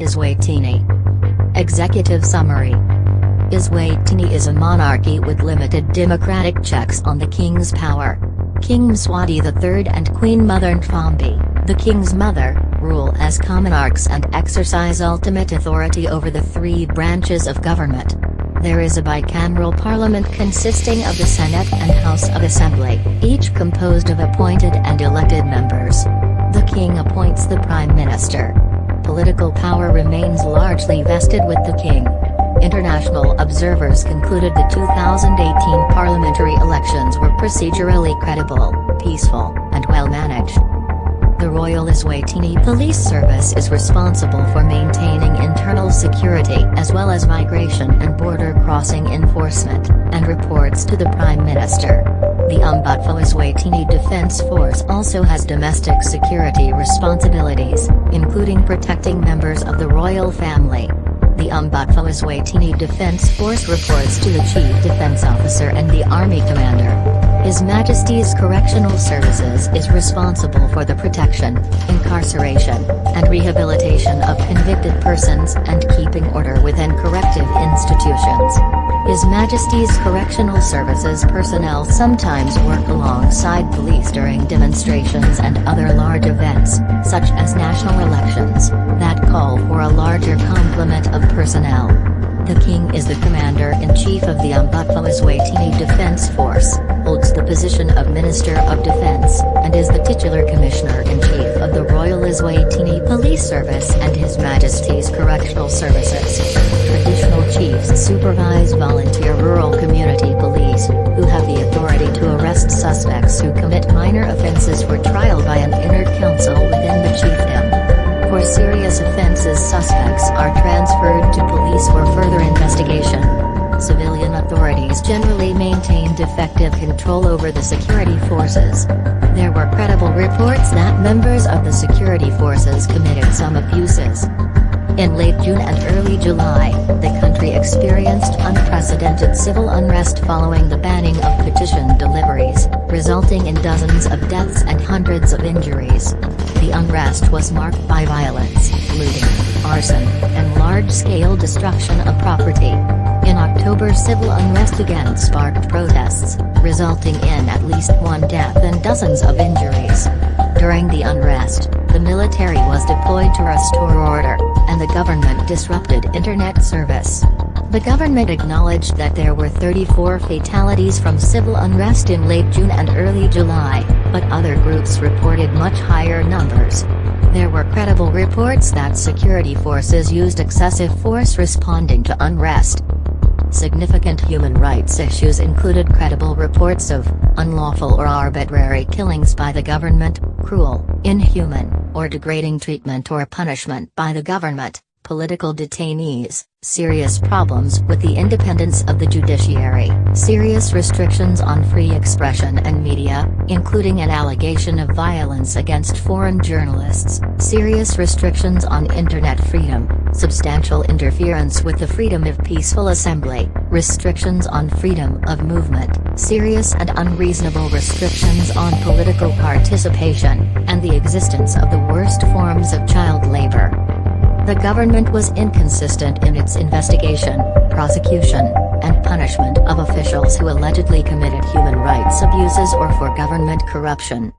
Eswatini. Executive Summary. Eswatini is a monarchy with limited democratic checks on the king's power. King Mswati III and Queen Mother Ntfombi, the king's mother, rule as commonarchs and exercise ultimate authority over the three branches of government. There is a bicameral parliament consisting of the Senate and House of Assembly, each composed of appointed and elected members. The king appoints the prime minister. Political power remains largely vested with the king. International observers concluded the 2018 parliamentary elections were procedurally credible, peaceful, and well managed. The Royal Eswatini Police Service is responsible for maintaining internal security as well as migration and border crossing enforcement, and reports to the Prime Minister. The Eswatini Defence Force also has domestic security responsibilities, including protecting members of the royal family. The Eswatini Defence Force reports to the Chief Defence Officer and the Army Commander. His Majesty's Correctional Services is responsible for the protection, incarceration, and rehabilitation of convicted persons and keeping order within corrective institutions. His Majesty's Correctional Services personnel sometimes work alongside police during demonstrations and other large events, such as national elections, that call for a larger complement of personnel. The King is the Commander-in-Chief of the Eswatini Defence Force, holds the position of Minister of Defence, and is the titular Commissioner-in-Chief of the Royal Eswatini Police Service and His Majesty's Correctional Services. Traditional chiefs supervise volunteer rural community police, who have the authority to arrest suspects who commit minor offences for trial by an inner council within the chiefdom. For serious offences, suspects are transferred to police for further investigation. Civilian authorities generally maintained effective control over the security forces. There were credible reports that members of the security forces committed some abuses. In late June and early July, the country experienced unprecedented civil unrest following the banning of petition deliveries, resulting in dozens of deaths and hundreds of injuries. The unrest was marked by violence, looting, arson, and large-scale destruction of property. In October, civil unrest again sparked protests, resulting in at least one death and dozens of injuries. During the unrest, the military was deployed to restore order, and the government disrupted internet service. The government acknowledged that there were 34 fatalities from civil unrest in late June and early July, but other groups reported much higher numbers. There were credible reports that security forces used excessive force responding to unrest. Significant human rights issues included credible reports of unlawful or arbitrary killings by the government, cruel, inhuman, or degrading treatment or punishment by the government, political detainees, serious problems with the independence of the judiciary, serious restrictions on free expression and media, including an allegation of violence against foreign journalists, serious restrictions on internet freedom, substantial interference with the freedom of peaceful assembly, restrictions on freedom of movement, serious and unreasonable restrictions on political participation, and the existence of the worst forms of child labor. The government was inconsistent in its investigation, prosecution, and punishment of officials who allegedly committed human rights abuses or for government corruption.